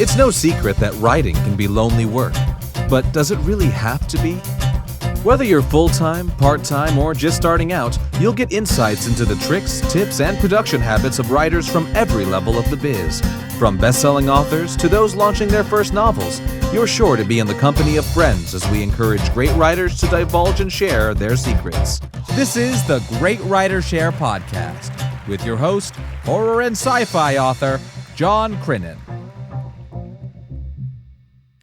It's no secret that writing can be lonely work, but does it really have to be? Whether you're full-time, part-time, or just starting out, you'll get insights into the tricks, tips, and production habits of writers from every level of the biz. From best-selling authors to those launching their first novels, you're sure to be in the company of friends as we encourage great writers to divulge and share their secrets. This is the Great Writer Share podcast with your host, horror and sci-fi author, John Crinan.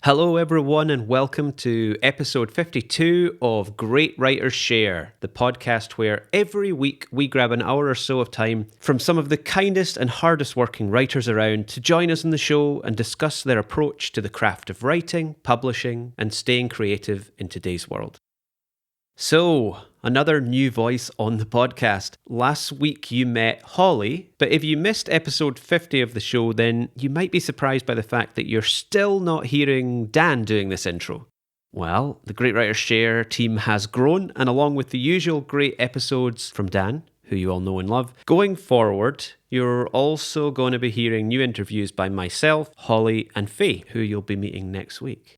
Hello everyone and welcome to episode 52 of Great Writers Share, the podcast where every week we grab an hour or so of time from some of the kindest and hardest working writers around to join us on the show and discuss their approach to the craft of writing, publishing, and staying creative in today's world. So, another new voice on the podcast. Last week you met Holly, but if you missed episode 50 of the show, then you might be surprised by the fact that you're still not hearing Dan doing this intro. Well, the Great Writers Share team has grown, and along with the usual great episodes from Dan, who you all know and love, going forward, you're also going to be hearing new interviews by myself, Holly, and Faye, who you'll be meeting next week.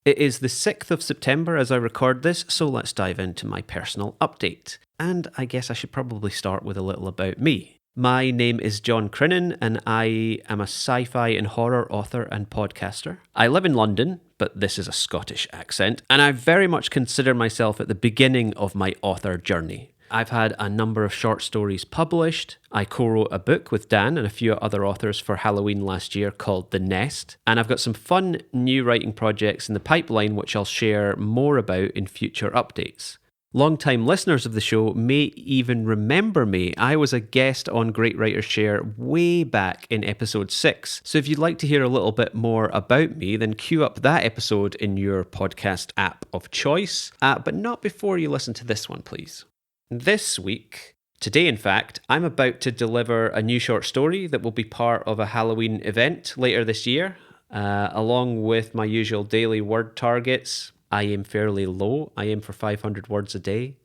It is the 6th of September as I record this, so let's dive into my personal update. And I guess I should probably start with a little about me. My name is John Crinan, and I am a sci-fi and horror author and podcaster. I live in London, but this is a Scottish accent, and I very much consider myself at the beginning of my author journey. I've had a number of short stories published. I co-wrote a book with Dan and a few other authors for Halloween last year called The Nest. And I've got some fun new writing projects in the pipeline which I'll share more about in future updates. Long-time listeners of the show may even remember me. I was a guest on Great Writers Share way back in episode 6. So if you'd like to hear a little bit more about me, then queue up that episode in your podcast app of choice. But not before you listen to this one, please. This week, today in fact, I'm about to deliver a new short story that will be part of a Halloween event later this year. Along with my usual daily word targets, I aim fairly low. I aim for 500 words a day.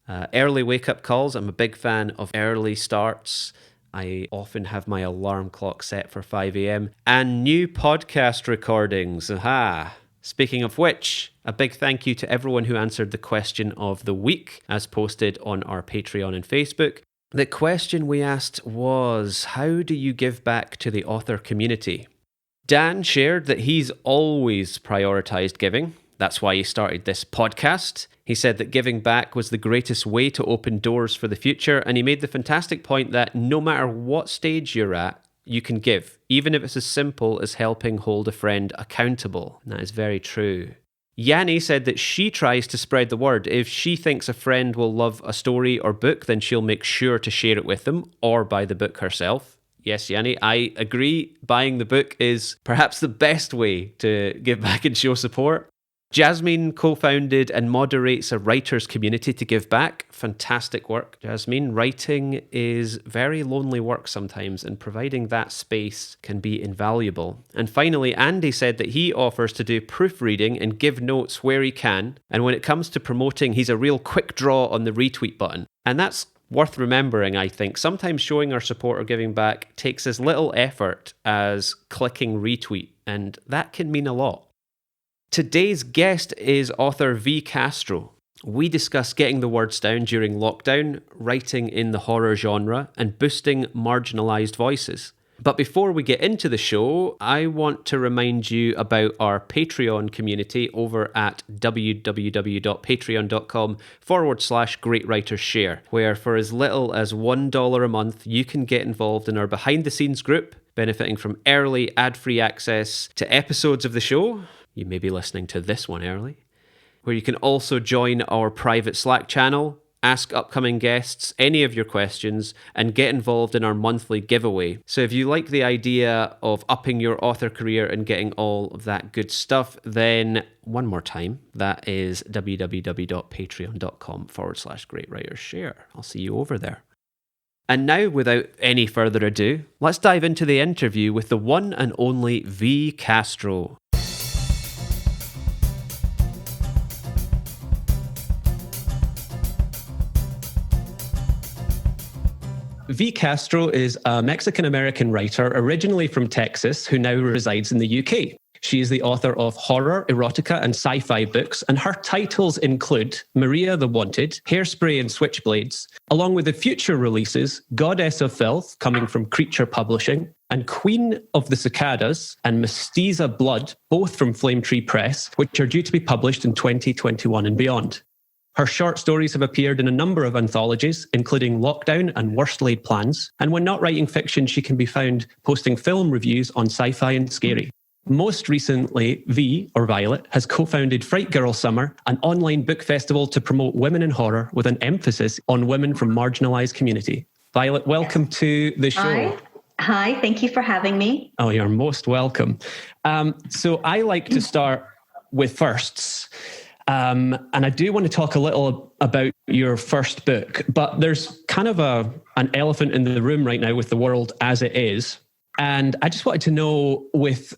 Early wake-up calls, I'm a big fan of early starts. I often have my alarm clock set for 5 a.m. And new podcast recordings, aha! Speaking of which, a big thank you to everyone who answered the question of the week as posted on our Patreon and Facebook. The question we asked was, how do you give back to the author community? Dan shared that he's always prioritized giving. That's why he started this podcast. He said that giving back was the greatest way to open doors for the future, and he made the fantastic point that no matter what stage you're at, you can give, even if it's as simple as helping hold a friend accountable. And that is very true. Yanni said that she tries to spread the word. If she thinks a friend will love a story or book, then she'll make sure to share it with them or buy the book herself. Yes, Yanni, I agree. Buying the book is perhaps the best way to give back and show support. Jasmine co-founded and moderates a writers community to give back. Fantastic work, Jasmine. Writing is very lonely work sometimes, and providing that space can be invaluable. And finally, Andy said that he offers to do proofreading and give notes where he can. And when it comes to promoting, he's a real quick draw on the retweet button. And that's worth remembering, I think. Sometimes showing our support or giving back takes as little effort as clicking retweet, and that can mean a lot. Today's guest is author V. Castro. We discuss getting the words down during lockdown, writing in the horror genre, and boosting marginalised voices. But before we get into the show, I want to remind you about our Patreon community over at www.patreon.com/greatwritersshare, where for as little as $1 a month, you can get involved in our behind-the-scenes group, benefiting from early ad-free access to episodes of the show. You may be listening to this one early, where you can also join our private Slack channel, ask upcoming guests any of your questions, and get involved in our monthly giveaway. So if you like the idea of upping your author career and getting all of that good stuff, then one more time, that is www.patreon.com/greatwritershare. I'll see you over there. And now, without any further ado, let's dive into the interview with the one and only V. Castro. V. Castro is a Mexican-American writer originally from Texas who now resides in the UK. She is the author of horror, erotica, and sci-fi books, and her titles include Maria the Wanted, Hairspray and Switchblades, along with the future releases Goddess of Filth, coming from Creature Publishing, and Queen of the Cicadas and Mestiza Blood, both from Flame Tree Press, which are due to be published in 2021 and beyond. Her short stories have appeared in a number of anthologies, including Lockdown and Worst Laid Plans, and when not writing fiction, she can be found posting film reviews on Sci-Fi and Scary. Most recently, V, or Violet, has co-founded Fright Girl Summer, an online book festival to promote women in horror with an emphasis on women from marginalised community. Violet, welcome to the show. Hi, thank you for having me. Oh, you're most welcome. So I like to start with firsts. And I do want to talk a little about your first book, but there's kind of an elephant in the room right now with the world as it is. And I just wanted to know, with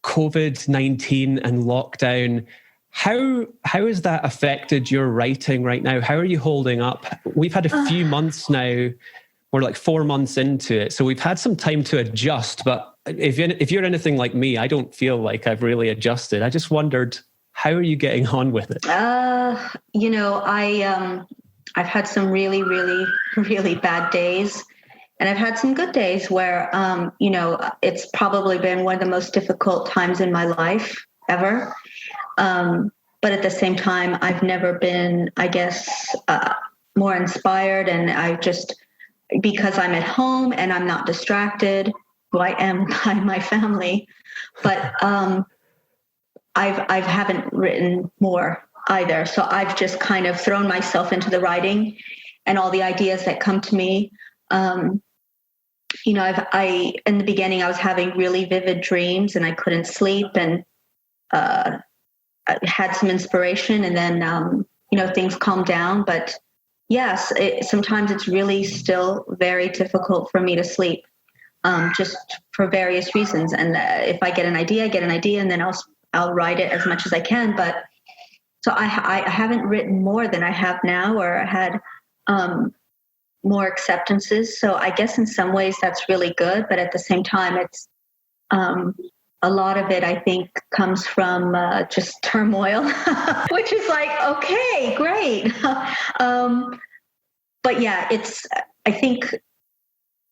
COVID-19 and lockdown, how has that affected your writing right now? How are you holding up? We've had a few months now. We're like 4 months into it. So we've had some time to adjust. But if you're anything like me, I don't feel like I've really adjusted. I just wondered, how are you getting on with it? I've had some really, really, really bad days. And I've had some good days where, it's probably been one of the most difficult times in my life ever. But at the same time, I've never been, I guess, more inspired. And because I'm at home and I'm not distracted, who I am by my family, but I haven't written more either. So I've just kind of thrown myself into the writing and all the ideas that come to me. In the beginning, I was having really vivid dreams and I couldn't sleep, and I had some inspiration, and then, things calmed down. But yes, sometimes it's really still very difficult for me to sleep, just for various reasons. And if I get an idea, and then I'll write it as much as I can. But so I haven't written more than I have now, or I had more acceptances. So I guess in some ways that's really good. But at the same time, it's a lot of it, I think, comes from just turmoil, which is like, okay, great. But yeah, I think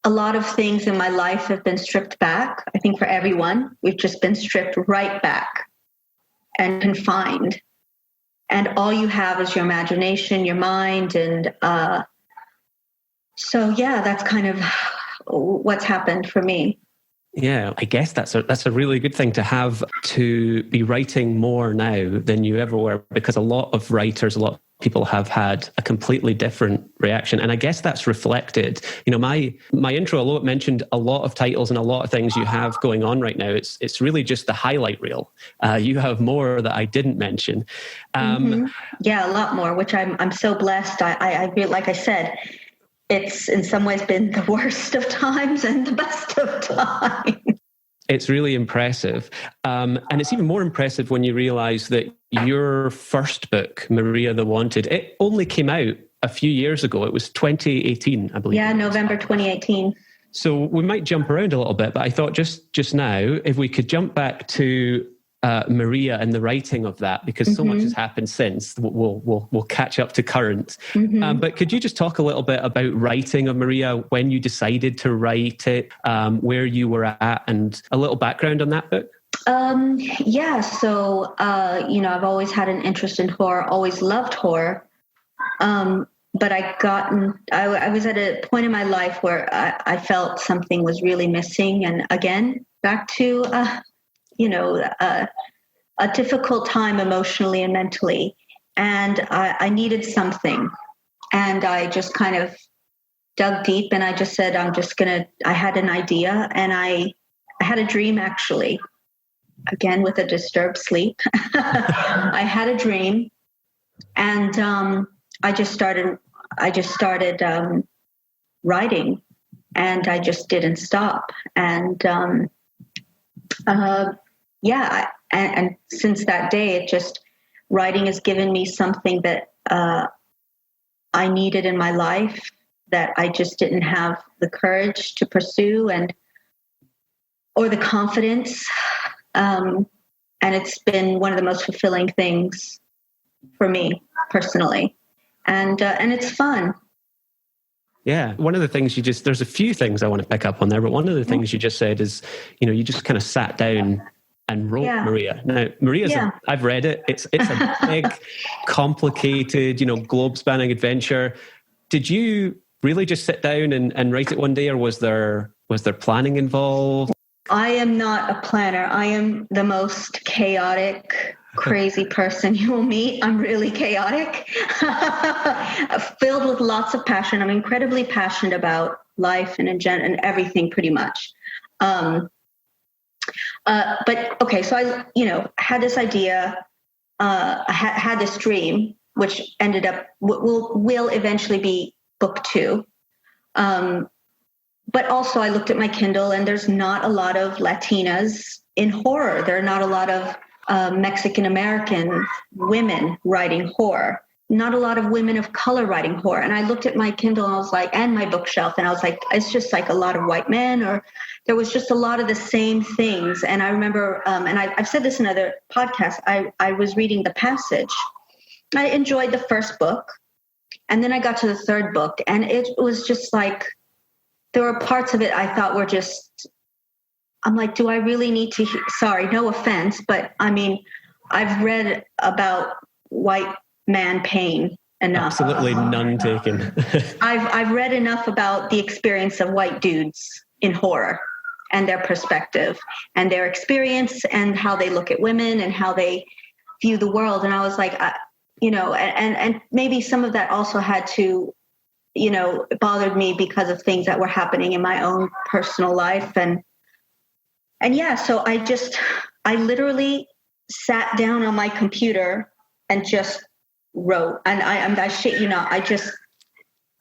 a lot of things in my life have been stripped back. I think for everyone, we've just been stripped right back and confined. And all you have is your imagination, your mind. And so, yeah, that's kind of what's happened for me. Yeah, I guess that's a really good thing to have, to be writing more now than you ever were, because a lot of people have had a completely different reaction. And I guess that's reflected. My intro, although it mentioned a lot of titles and a lot of things you have going on right now, it's really just the highlight reel. You have more that I didn't mention. Yeah, a lot more, which I'm so blessed. I feel, like I said, it's in some ways been the worst of times and the best of times. It's really impressive. And it's even more impressive when you realize that your first book, Maria the Wanted, it only came out a few years ago. It was 2018, I believe. Yeah, November 2018. So we might jump around a little bit, but I thought just now, if we could jump back to Maria and the writing of that, because so much has happened since. We'll catch up to current. But could you just talk a little bit about writing of Maria, when you decided to write it, where you were at, and a little background on that book? Yeah. So, I've always had an interest in horror, always loved horror. But I was at a point in my life where I felt something was really missing. And again, back to, a difficult time emotionally and mentally. And I needed something. And I just kind of dug deep, and I just said, I had an idea, and I had a dream, actually, again, with a disturbed sleep. I had a dream, and I just started writing, and I just didn't stop. And and since that day, writing has given me something that I needed in my life. that I just didn't have the courage to pursue or the confidence. And it's been one of the most fulfilling things for me personally. And it's fun. Yeah. One of the things there's a few things I want to pick up on there, but one of the things you just said is, you just kind of sat down and wrote Maria. Now, I've read it. It's a big, complicated, globe spanning adventure. Did you really just sit down and write it one day, or was there planning involved? I am not a planner. I am the most chaotic, crazy person you will meet. I'm really chaotic, filled with lots of passion. I'm incredibly passionate about life and everything pretty much. But okay, so I, had this idea, I had this dream, which ended up will eventually be book 2. But also I looked at my Kindle, and there's not a lot of Latinas in horror. There are not a lot of Mexican American women writing horror. Not a lot of women of color writing horror. And I looked at my Kindle and I was like, and my bookshelf, and I was like, it's just like a lot of white men, or there was just a lot of the same things. And I remember, and I've said this in other podcasts, I was reading The Passage. I enjoyed the first book. And then I got to the third book, and it was just like, there were parts of it I thought were just, I'm like, do I really need to, sorry, no offense, but I mean, I've read about white man pain enough. Absolutely none taken. I've read enough about the experience of white dudes in horror and their perspective and their experience and how they look at women and how they view the world. And I was like, and maybe some of that also had to, it bothered me because of things that were happening in my own personal life. And yeah, so I literally sat down on my computer and just wrote. And I shit you not, I just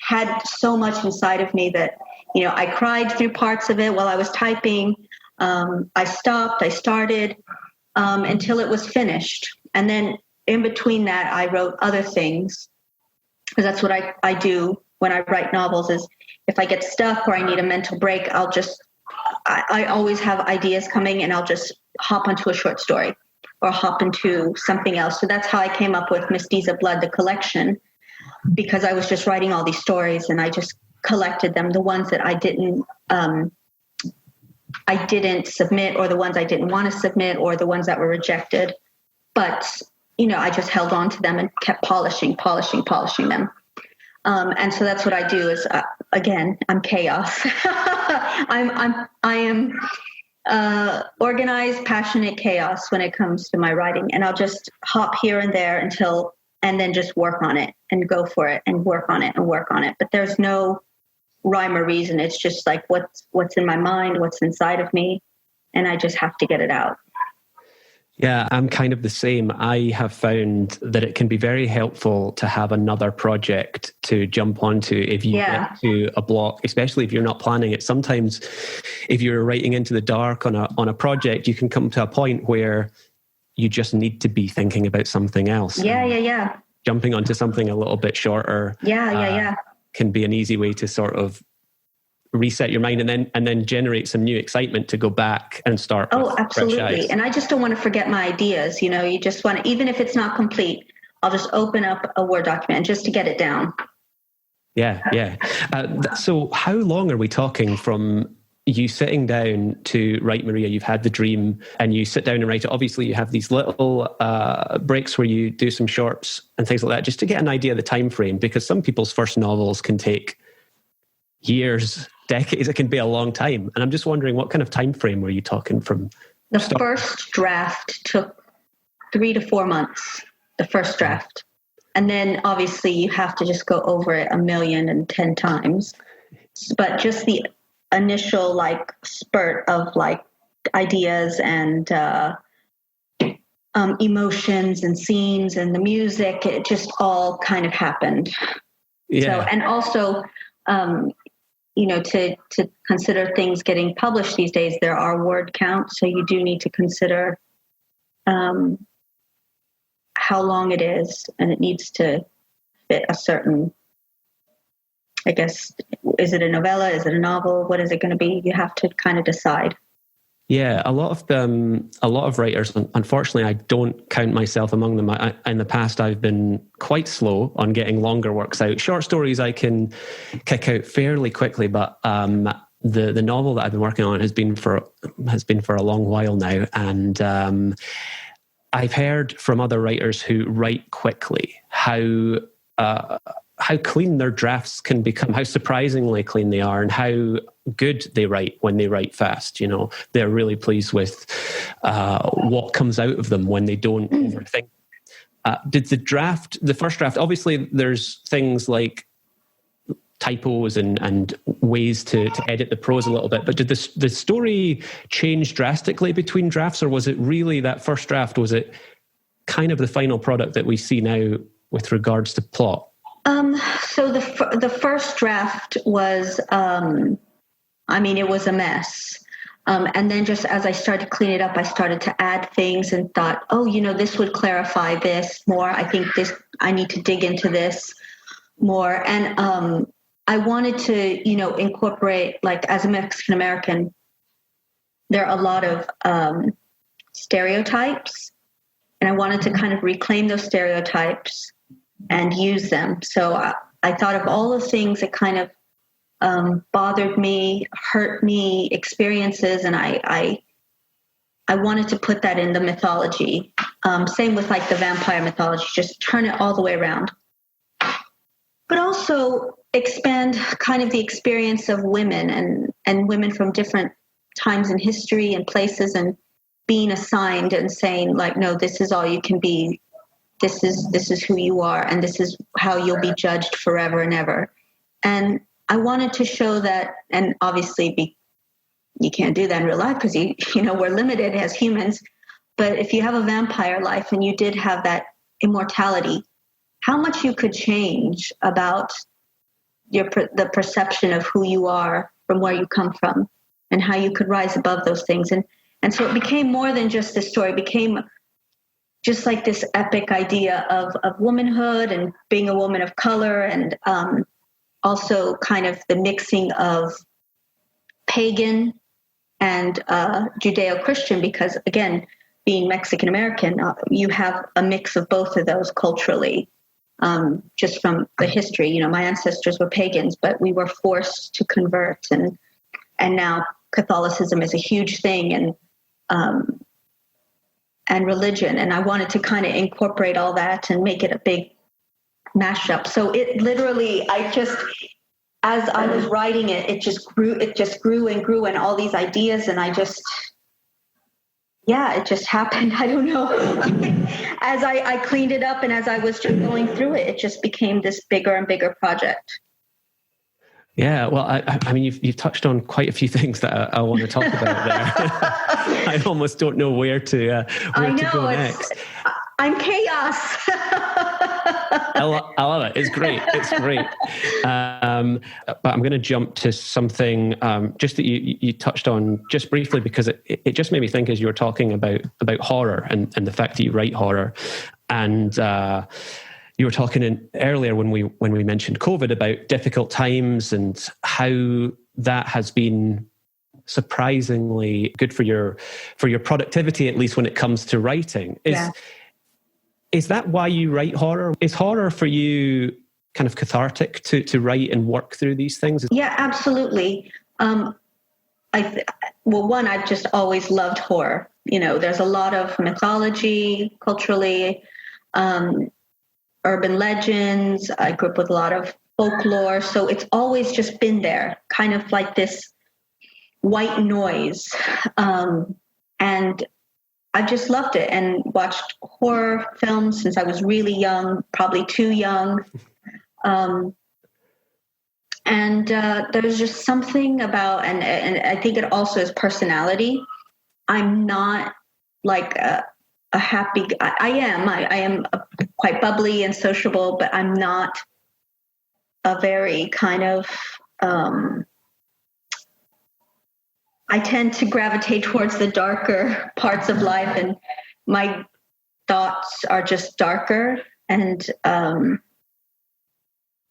had so much inside of me that, I cried through parts of it while I was typing. I stopped, I started until it was finished. And then in between that, I wrote other things, because that's what I do when I write novels, is if I get stuck or I need a mental break, I always have ideas coming, and I'll just hop onto a short story or hop into something else. So that's how I came up with Mestiza Blood, the collection, because I was just writing all these stories and I just collected them, the ones that I didn't submit, or the ones I didn't want to submit, or the ones that were rejected. But, I just held on to them and kept polishing them. And so that's what I do is, again, I'm chaos. I am organized, passionate chaos when it comes to my writing. And I'll just hop here and there and then just work on it and go for it and work on it and work on it. But there's no rhyme or reason. It's just like what's in my mind, what's inside of me. And I just have to get it out. Yeah, I'm kind of the same. I have found that it can be very helpful to have another project to jump onto if you get to a block, especially if you're not planning it. Sometimes if you're writing into the dark on a project, you can come to a point where you just need to be thinking about something else. Yeah. Jumping onto something a little bit shorter can be an easy way to sort of reset your mind and then generate some new excitement to go back and start. Oh, absolutely. And I just don't want to forget my ideas. You just want to, even if it's not complete, I'll just open up a Word document just to get it down. Yeah. So how long are we talking from you sitting down to write Maria? You've had the dream and you sit down and write it. Obviously you have these little breaks where you do some shorts and things like that, just to get an idea of the time frame, because some people's first novels can take years, decades. It can be a long time. And I'm just wondering, what kind of time frame were you talking from? The first draft took 3 to 4 months, the first draft. And then obviously you have to just go over it 1,010 times. But just the initial spurt of ideas and emotions and scenes and the music, it just all kind of happened. Yeah. So, and also, to consider things getting published these days, there are word counts. So you do need to consider how long it is, and it needs to fit a certain I guess, is it a novella? Is it a novel? What is it going to be? You have to kind of decide. Yeah, a lot of writers, unfortunately, I don't count myself among them. In the past, I've been quite slow on getting longer works out. Short stories I can kick out fairly quickly, but the novel that I've been working on has been for a long while now, and I've heard from other writers who write quickly how clean their drafts can become, how surprisingly clean they are, and how good they write when they write fast. You know, they're really pleased with what comes out of them when they don't overthink. Did the first draft, obviously there's things like typos and ways to edit the prose a little bit, but did the story change drastically between drafts, or was it really that first draft, was it kind of the final product that we see now with regards to plot? So the first draft was, it was a mess. And then just as I started to clean it up, I started to add things and thought, this would clarify this more. I think I need to dig into this more. And I wanted to, incorporate, like, as a Mexican American, there are a lot of stereotypes, and I wanted to kind of reclaim those stereotypes and use them. So I thought of all the things that kind of bothered me, hurt me, experiences, and I wanted to put that in the mythology. Same with like the vampire mythology, just turn it all the way around. But also expand kind of the experience of women and women from different times in history and places, and being assigned and saying, like, no, this is all you can be. This is who you are, and this is how you'll be judged forever and ever. And I wanted to show that, and obviously you can't do that in real life because we're limited as humans. But if you have a vampire life and you did have that immortality, how much you could change about the perception of who you are from where you come from, and how you could rise above those things. And so it became more than just a story. It became just like this epic idea of womanhood and being a woman of color, and also kind of the mixing of pagan and Judeo-Christian, because again, being Mexican American, you have a mix of both of those culturally, just from the history. My ancestors were pagans, but we were forced to convert, and now Catholicism is a huge thing, and religion. And I wanted to kind of incorporate all that and make it a big mashup. So it literally, as I was writing it, it just grew and grew, and all these ideas, and it just happened. I don't know. As I cleaned it up and as I was just going through it, it just became this bigger and bigger project. Yeah, well, I mean, you've touched on quite a few things that I want to talk about there. I almost don't know where to go next. I'm chaos. I love it. It's great. But I'm going to jump to something just that you touched on just briefly, because it just made me think as you were talking about horror and the fact that you write horror, and you were talking earlier when we mentioned COVID about difficult times and how that has been surprisingly good for your productivity, at least when it comes to writing. Is that why you write horror? Is horror for you kind of cathartic to write and work through these things? Yeah, absolutely. I've just always loved horror. There's a lot of mythology, culturally, urban legends. I grew up with a lot of folklore. So it's always just been there, kind of like this white noise. And I've just loved it and watched horror films since I was really young, probably too young. And there's just something about, and I think it also is personality. I'm not like a happy, I am quite bubbly and sociable, but I'm not a very kind of, I tend to gravitate towards the darker parts of life, and my thoughts are just darker, and I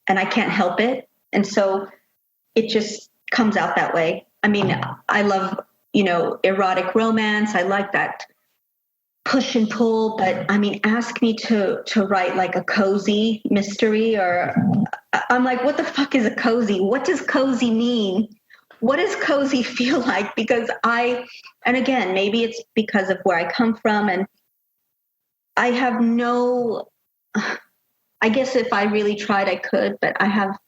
can't help it. And so it just comes out that way. I mean, I love, erotic romance. I like that push and pull, but I mean, ask me to write like a cozy mystery, or I'm like, what the fuck is a cozy? What does cozy mean? What does cozy feel like? Because and again, maybe it's because of where I come from, and I have I guess if I really tried, I could, but I have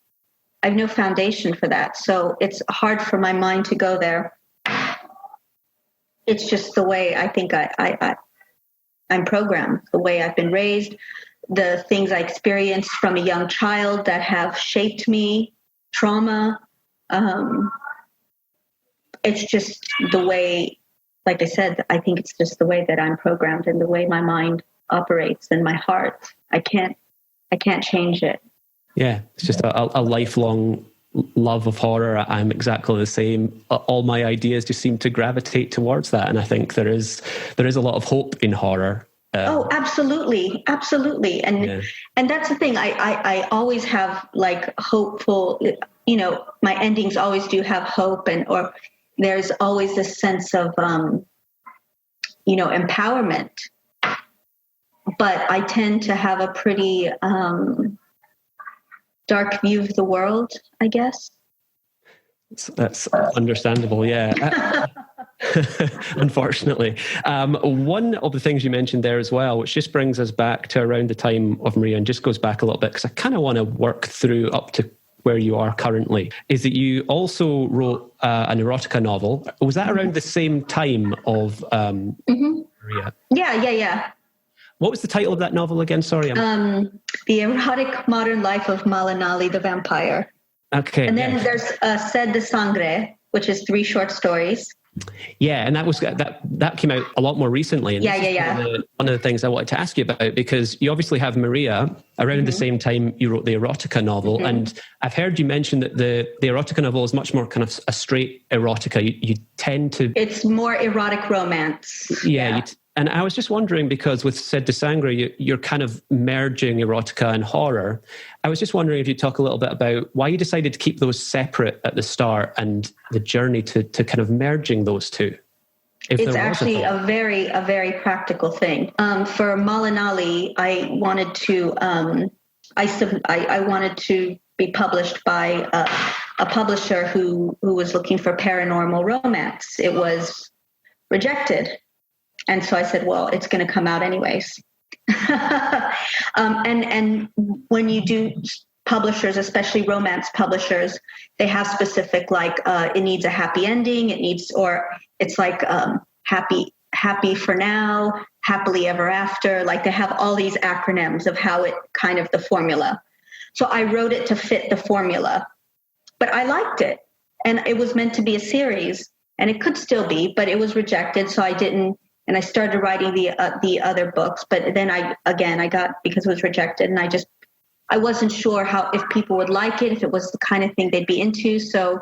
no foundation for that. So it's hard for my mind to go there. It's just the way I think I'm programmed, the way I've been raised, the things I experienced from a young child that have shaped me, trauma. It's just the way, like I said, I think it's just the way that I'm programmed and the way my mind operates and my heart. I can't change it. Yeah, it's just a lifelong love of horror. I'm exactly the same. All my ideas just seem to gravitate towards that, and I think there is a lot of hope in horror. Oh, absolutely, and that's the thing. I always have like hopeful. My endings always do have hope, or there's always this sense of empowerment. But I tend to have a pretty dark view of the world, I guess. That's understandable, yeah. Unfortunately. One of the things you mentioned there as well, which just brings us back to around the time of Maria and just goes back a little bit, because I kind of want to work through up to where you are currently, is that you also wrote an erotica novel. Was that around the same time of Maria? Yeah. What was the title of that novel again? Sorry. The Erotic Modern Life of Malinali the Vampire. Okay. And then there's Sed de Sangre, which is 3 short stories. Yeah, and that came out a lot more recently. And one of the things I wanted to ask you about, because you obviously have Maria around the same time you wrote the erotica novel, and I've heard you mention that the erotica novel is much more kind of a straight erotica. You tend to... It's more erotic romance. Yeah. And I was just wondering, because with Sed de Sangre, you're kind of merging erotica and horror. I was just wondering if you'd talk a little bit about why you decided to keep those separate at the start and the journey to kind of merging those two. It's actually a very practical thing. For Malinali, I wanted to I wanted to be published by a publisher who was looking for paranormal romance. It was rejected. And so I said, well, it's going to come out anyways. And when you do publishers, especially romance publishers, they have specific, like, it needs a happy ending. Or it's like happy for now, happily ever after. Like, they have all these acronyms of how it kind of the formula. So I wrote it to fit the formula, but I liked it. And it was meant to be a series, and it could still be, but it was rejected. So I didn't. And I started writing the other books, but then I got, because it was rejected, and I wasn't sure if people would like it, if it was the kind of thing they'd be into. So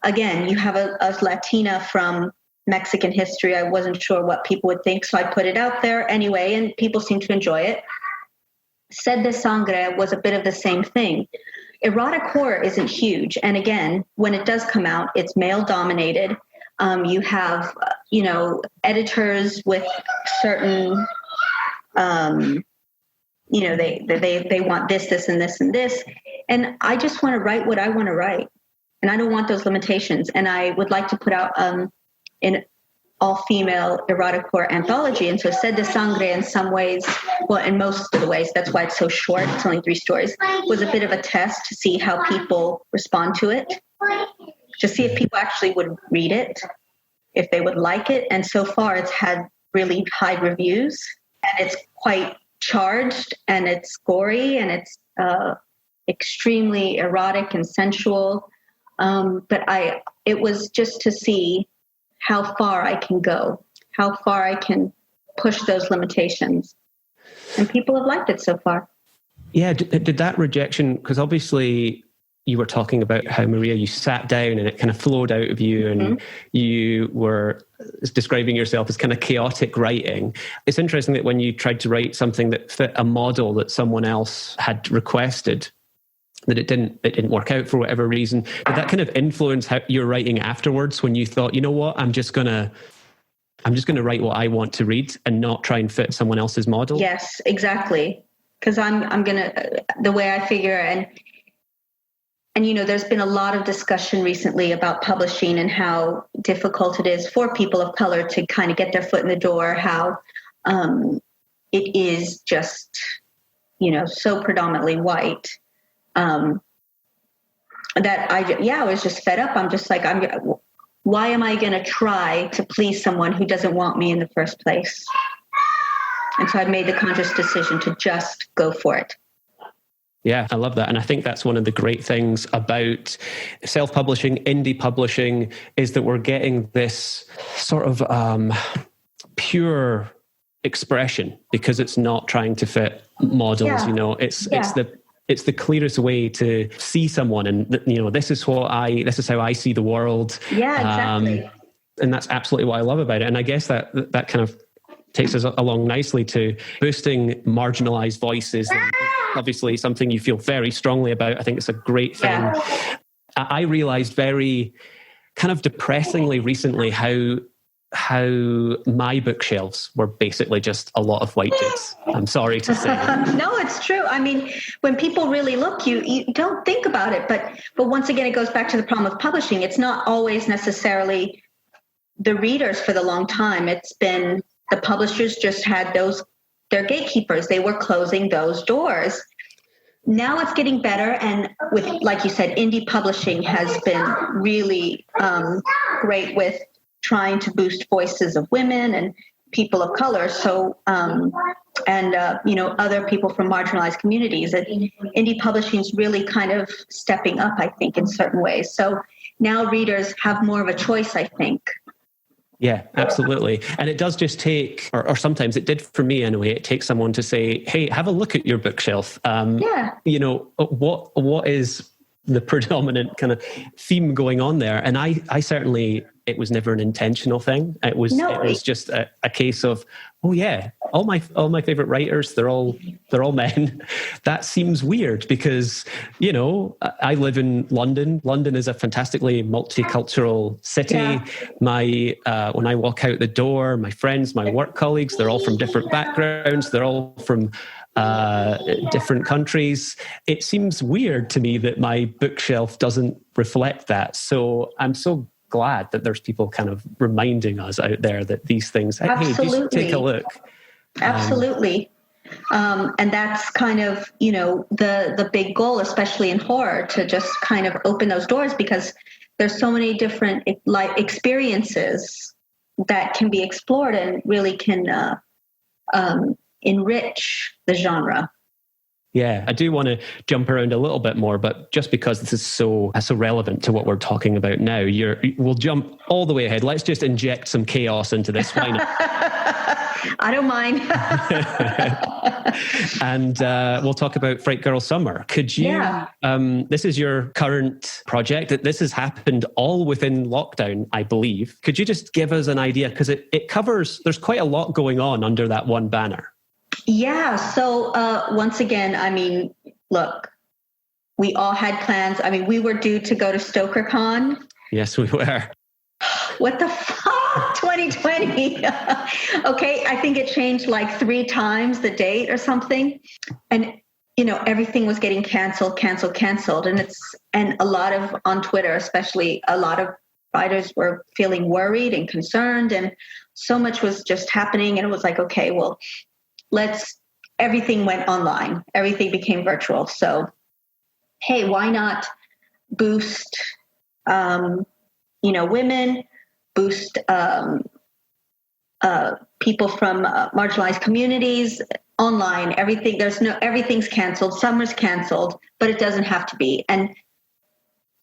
again, you have a Latina from Mexican history. I wasn't sure what people would think, so I put it out there anyway, and people seem to enjoy it. Sed de Sangre was a bit of the same thing. Erotic horror isn't huge, and again, when it does come out, it's male dominated. You have, editors with certain, they want this, and this, and this. And I just want to write what I want to write. And I don't want those limitations. And I would like to put out an all-female erotic horror anthology. And so Sed de Sangre, in some ways, well, in most of the ways, that's why it's so short, it's only 3 stories, was a bit of a test to see how people respond to it, to see if people actually would read it, if they would like it. And so far it's had really high reviews, and it's quite charged, and it's gory, and it's extremely erotic and sensual. But it was just to see how far I can go, how far I can push those limitations. And people have liked it so far. Yeah. Did that rejection, because obviously you were talking about how, Maria, you sat down and it kind of flowed out of you, and you were describing yourself as kind of chaotic writing. It's interesting that when you tried to write something that fit a model that someone else had requested, that it didn't work out for whatever reason. Did that kind of influence how your writing afterwards, when you thought, you know what, I'm just gonna write what I want to read and not try and fit someone else's model? Yes, exactly. Because I'm gonna, the way I figure, and there's been a lot of discussion recently about publishing and how difficult it is for people of color to kind of get their foot in the door, how it is just, so predominantly white. That I was just fed up. I'm just like, why am I going to try to please someone who doesn't want me in the first place? And so I made the conscious decision to just go for it. Yeah, I love that. And I think that's one of the great things about self-publishing, indie publishing, is that we're getting this sort of pure expression, because it's not trying to fit models. It's the clearest way to see someone, and this is how I see the world. Yeah, exactly. And that's absolutely what I love about it. And I guess that kind of takes us along nicely to boosting marginalized voices. And obviously something you feel very strongly about. I think it's a great thing. Yeah. I realized very kind of depressingly recently how my bookshelves were basically just a lot of white dudes. I'm sorry to say. No, it's true. I mean, when people really look, you don't think about it. But once again, it goes back to the problem of publishing. It's not always necessarily the readers for the long time. It's been the publishers just had their gatekeepers. They were closing those doors. Now it's getting better. And with, like you said, indie publishing has been really great with trying to boost voices of women and people of color. So, other people from marginalized communities. Indie publishing is really kind of stepping up, I think, in certain ways. So now readers have more of a choice, I think. Yeah, absolutely. And it does just take, or sometimes it did for me anyway, it takes someone to say, hey, have a look at your bookshelf. What is the predominant kind of theme going on there? And I certainly, it was never an intentional thing. It was just a case of, oh yeah, all my favorite writers, they're all men. That seems weird because, I live in London. London is a fantastically multicultural city. Yeah. When I walk out the door, my friends, my work colleagues, they're all from different backgrounds. They're all from different countries. It seems weird to me that my bookshelf doesn't reflect that. So I'm so glad that there's people kind of reminding us out there that these things, hey, just take a look. Absolutely. And that's kind of, the big goal, especially in horror, to just kind of open those doors, because there's so many different experiences that can be explored and really can enrich the genre. Yeah, I do want to jump around a little bit more, but just because this is so relevant to what we're talking about now, we'll jump all the way ahead. Let's just inject some chaos into this. Why not? I don't mind. And we'll talk about Fright Girl Summer. Could you, this is your current project. This has happened all within lockdown, I believe. Could you just give us an idea? Because it covers, there's quite a lot going on under that one banner. Yeah. So once again, I mean, look, we all had plans. I mean, we were due to go to StokerCon. Yes, we were. What the fuck? 2020. Okay. I think it changed like 3 times the date or something. And, everything was getting canceled. And a lot of, on Twitter, especially, a lot of writers were feeling worried and concerned, and so much was just happening. And it was like, okay, well, everything went online. Everything became virtual. So, hey, why not boost, women, boost people from marginalized communities online, everything. Everything's canceled. Summer's canceled, but it doesn't have to be. And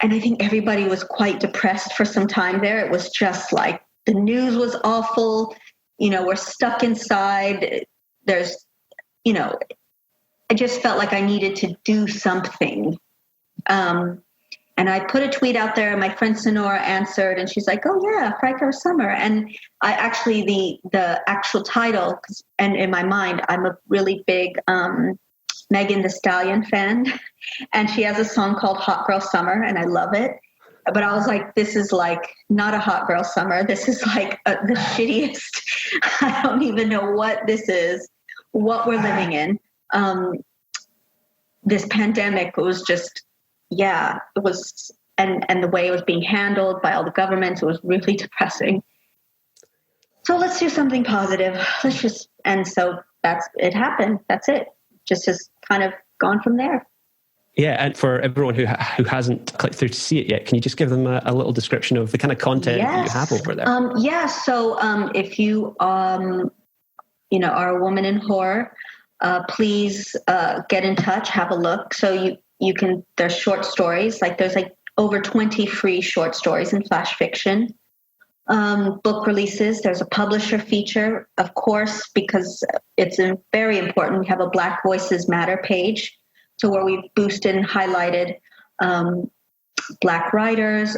I think everybody was quite depressed for some time there. It was just like the news was awful. We're stuck inside. There's, I just felt like I needed to do something. And I put a tweet out there, and my friend Sonora answered, and she's like, oh yeah, Fright Girl Summer. And I actually, the actual title, and in my mind, I'm a really big Megan Thee Stallion fan, and she has a song called Hot Girl Summer, and I love it. But I was like, this is like not a hot girl summer. This is like the shittiest. I don't even know what this is, what we're living in. This pandemic was just, it was, and the way it was being handled by all the governments, it was really depressing. So let's do something positive. And so it happened. That's it. Just has kind of gone from there. Yeah, and for everyone who hasn't clicked through to see it yet, can you just give them a little description of the kind of content that you have over there? So if you are a woman in horror, please get in touch, have a look. So you can. There's short stories. There's over 20 free short stories in flash fiction. Book releases. There's a publisher feature, of course, because it's very important. We have a Black Voices Matter page. So where we've boosted and highlighted Black writers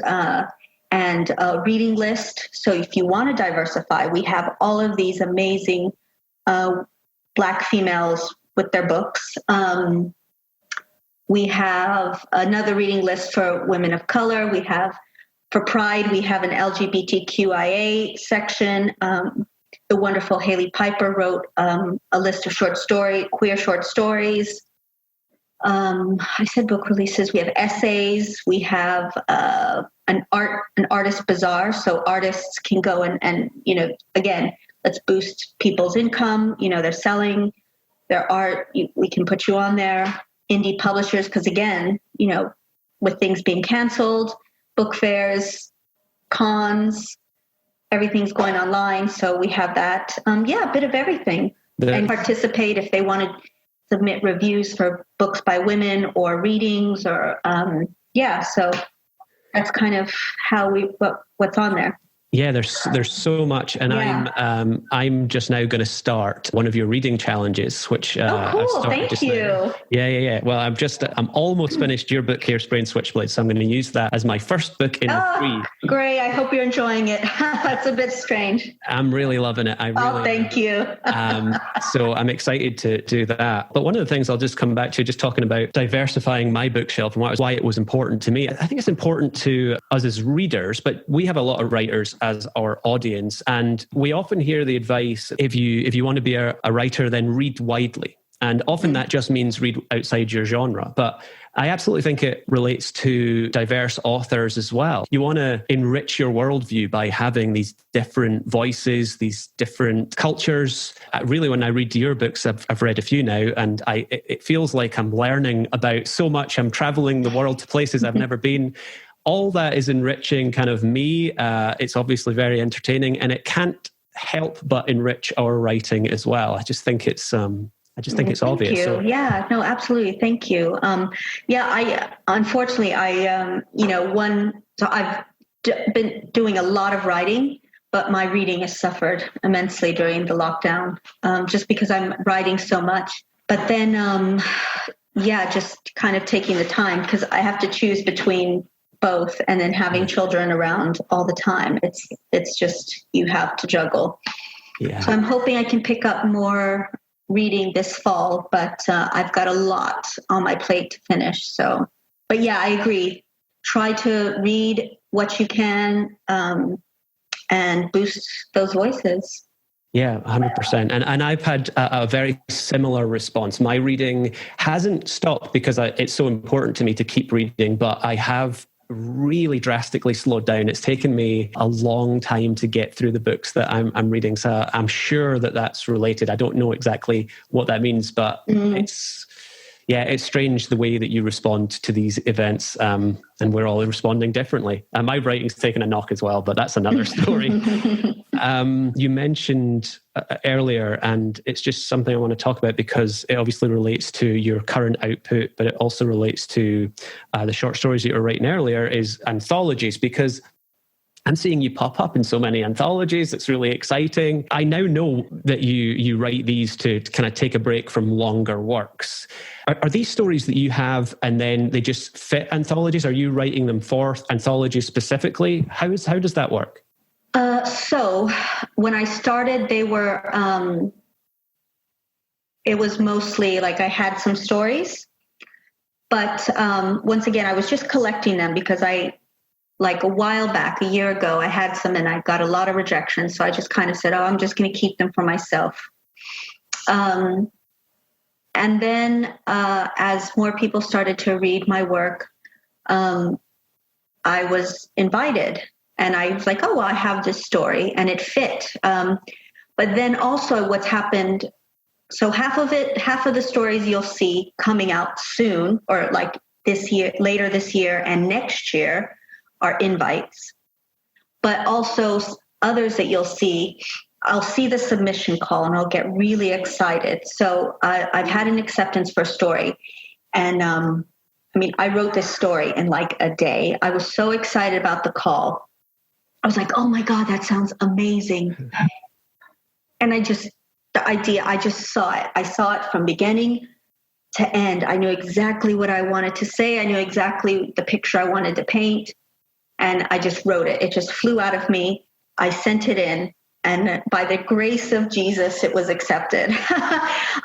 and a reading list. So if you want to diversify, we have all of these amazing Black females with their books. We have another reading list for women of color. We have, for Pride, we have an LGBTQIA section. The wonderful Haley Piper wrote a list of queer short stories. I said book releases. We have essays. We have an artist bazaar, so artists can go and again, let's boost people's income. They're selling their art. We can put you on there. Indie publishers, because again, with things being canceled, book fairs, cons, everything's going online. So we have that. A bit of everything, and participate if they want to submit reviews for books by women or readings or so that's kind of how what's on there. Yeah, there's so much, and I'm just now going to start one of your reading challenges, which cool. I've started. Thank you. Now. Yeah. Well, I'm almost finished your book, Hairspray and Switchblade, so I'm going to use that as my first book in the three. Great! I hope you're enjoying it. That's a bit strange. I'm really loving it. Thank you. So I'm excited to do that. But one of the things I'll just come back to, just talking about diversifying my bookshelf and why it was important to me. I think it's important to us as readers, but we have a lot of writers as our audience, and we often hear the advice: if you want to be a writer, then read widely. And often that just means read outside your genre. But I absolutely think it relates to diverse authors as well. You want to enrich your worldview by having these different voices, these different cultures. Really, when I read your books, I've read a few now, and it feels like I'm learning about so much. I'm traveling the world to places I've never been. All that is enriching kind of me. It's obviously very entertaining, and it can't help but enrich our writing as well. I just think it's obvious. Thank you. So. Yeah, no, absolutely. Thank you. Unfortunately, so I've been doing a lot of writing, but my reading has suffered immensely during the lockdown, just because I'm writing so much. But then, just kind of taking the time, because I have to choose between both, and then having children around all the time. It's just, you have to juggle. Yeah. So I'm hoping I can pick up more reading this fall, but I've got a lot on my plate to finish. So, but yeah, I agree. Try to read what you can and boost those voices. Yeah, 100%. And I've had a very similar response. My reading hasn't stopped because it's so important to me to keep reading, but I have really drastically slowed down. It's taken me a long time to get through the books that I'm reading. So I'm sure that that's related. I don't know exactly what that means, but it's strange the way that you respond to these events, and we're all responding differently. My writing's taken a knock as well, but that's another story. You mentioned earlier, and it's just something I want to talk about because it obviously relates to your current output, but it also relates to the short stories that you were writing earlier, is anthologies, because I'm seeing you pop up in so many anthologies. It's really exciting. I now know that you write these to kind of take a break from longer works. Are these stories that you have and then they just fit anthologies? Are you writing them for anthologies specifically? How does that work? So when I started, they were it was mostly like I had some stories, but once again, I was just collecting them because like a while back, a year ago, I had some and I got a lot of rejection. So I just kind of said, I'm just going to keep them for myself. And then as more people started to read my work, I was invited. And I was like, well, I have this story, and it fit. But then also what's happened, so half of the stories you'll see coming out soon, or like this year, later this year and next year, are invites. But also others that you'll see, I'll see the submission call and I'll get really excited. So I've had an acceptance for a story. And I wrote this story in like a day. I was so excited about the call. I was like, oh my God, that sounds amazing. And I just saw it. I saw it from beginning to end. I knew exactly what I wanted to say. I knew exactly the picture I wanted to paint. And I just wrote it. It just flew out of me. I sent it in. And by the grace of Jesus, it was accepted.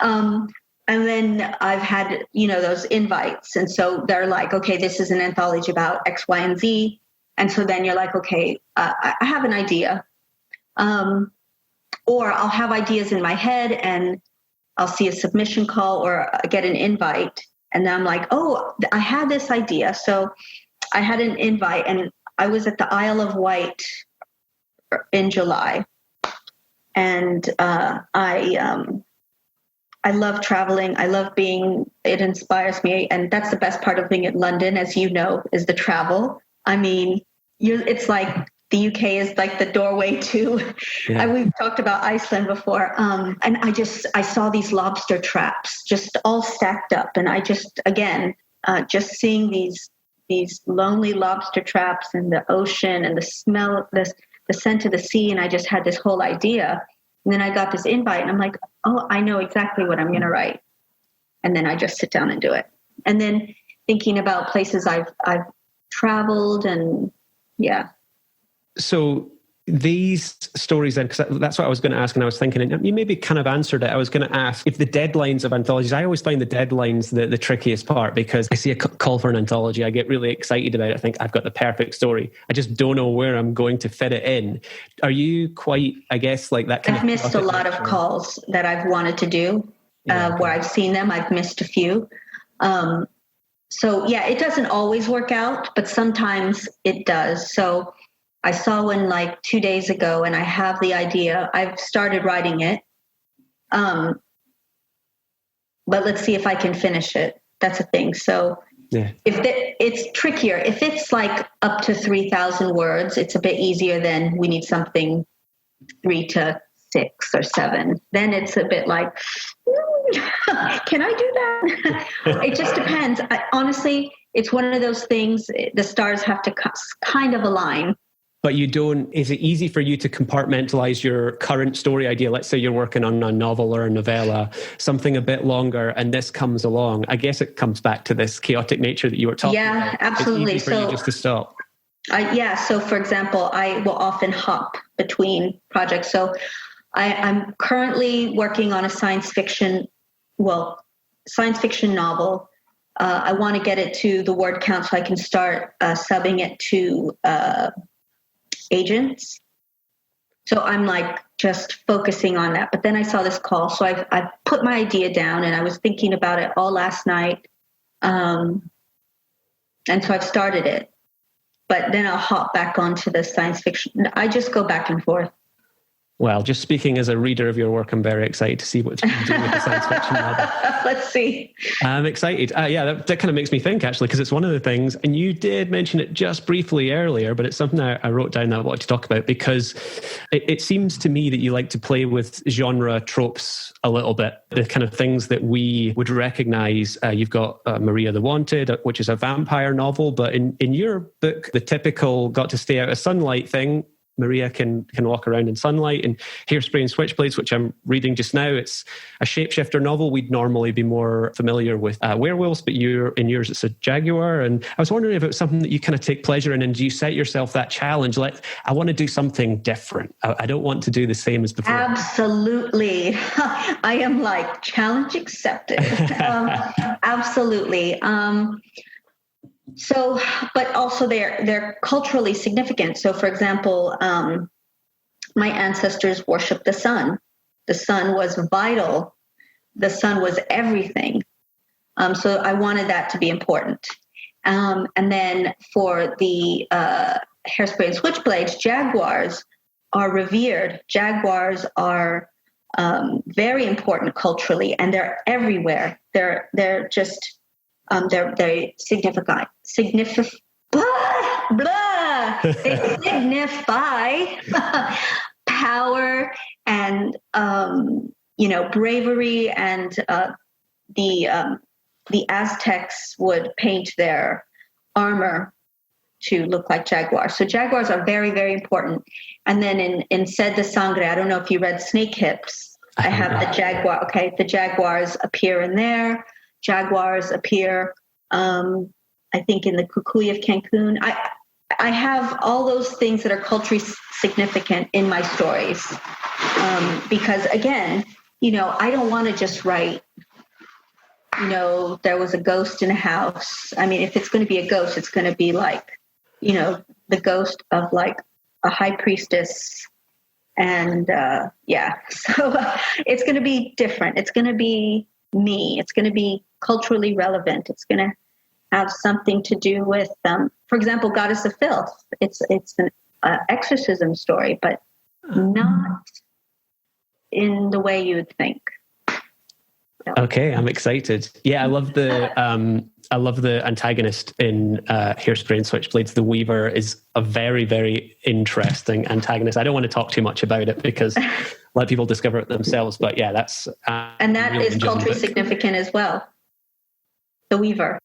And then I've had, those invites. And so they're like, okay, this is an anthology about X, Y, and Z. And so then you're like, okay, I have an idea. Or I'll have ideas in my head and I'll see a submission call or get an invite. And then I'm like, oh, I had this idea. So I had an invite and I was at the Isle of Wight in July. And I love traveling. I love it inspires me. And that's the best part of being in London, as you know, is the travel. I mean, it's like the UK is like the doorway to, we've talked about Iceland before. And I saw these lobster traps just all stacked up. And I just seeing these lonely lobster traps in the ocean and the smell, the scent of the sea. And I just had this whole idea. And then I got this invite and I'm like, oh, I know exactly what I'm going to write. And then I just sit down and do it. And then thinking about places I've traveled and yeah. So these stories then, because that's what I was going to ask, and I was thinking, and you maybe kind of answered it. I was going to ask if the deadlines of anthologies, I always find the deadlines the trickiest part, because I see a call for an anthology, I get really excited about it. I think I've got the perfect story. I just don't know where I'm going to fit it in. Are you quite, I guess, like that kind I've missed a lot of calls that I've wanted to do, where I've seen them. I've missed a few. So yeah, it doesn't always work out, but sometimes it does. So I saw one like 2 days ago and I have the idea. I've started writing it. But let's see if I can finish it. That's a thing. So it's trickier. If it's like up to 3,000 words, it's a bit easier than we need something 3 to 6 or 7. Then it's a bit like, can I do that? It just depends. Honestly, it's one of those things, the stars have to kind of align. But is it easy for you to compartmentalize your current story idea? Let's say you're working on a novel or a novella, something a bit longer, and this comes along. I guess it comes back to this chaotic nature that you were talking about. Yeah, absolutely. It's easy for you just to stop. So for example, I will often hop between projects. So I'm currently working on a science fiction novel. I want to get it to the word count so I can start subbing it to agents. So I'm like just focusing on that. But then I saw this call. So I've put my idea down and I was thinking about it all last night. And so I've started it. But then I'll hop back onto the science fiction. I just go back and forth. Well, just speaking as a reader of your work, I'm very excited to see what you do with the science fiction novel. Let's see. I'm excited. That kind of makes me think, actually, because it's one of the things, and you did mention it just briefly earlier, but it's something I wrote down that I wanted to talk about, because it seems to me that you like to play with genre tropes a little bit, the kind of things that we would recognize. You've got Maria the Wanted, which is a vampire novel, but in your book, the typical got to stay out of sunlight thing, Maria can walk around in sunlight. And Hairspray and Switchblades, which I'm reading just now, it's a shapeshifter novel. We'd normally be more familiar with werewolves, but in yours it's a jaguar. And I was wondering if it was something that you kind of take pleasure in, and do you set yourself that challenge? Like, I want to do something different. I don't want to do the same as before. Absolutely. I am like, challenge accepted. Absolutely. So, but also they're culturally significant. So, for example, my ancestors worshiped the sun. The sun was vital. The sun was everything. So I wanted that to be important. And then for the Hairspray and Switchblades, jaguars are revered. Jaguars are very important culturally, and they're everywhere. They're just they signify power and bravery, and the Aztecs would paint their armor to look like jaguars. So jaguars are very, very important. And then in Sed de Sangre, I don't know if you read Snake Hips. I have the jaguar. Okay, the jaguars appear in there. Jaguars appear, I think, in the Cucuy of Cancun. I have all those things that are culturally significant in my stories, because, again, I don't want to just write, there was a ghost in a house. I mean, if it's going to be a ghost, it's going to be like, the ghost of like a high priestess. And so it's going to be different. It's going to be me. It's going to be culturally relevant. It's going to have something to do with, for example, Goddess of Filth. It's an exorcism story, but not in the way you would think. Okay, I'm excited. Yeah, I love the antagonist in Hairspray and Switchblades. The Weaver is a very, very interesting antagonist. I don't want to talk too much about it because let people discover it themselves. But yeah, that's and that really is culturally significant as well. The Weaver.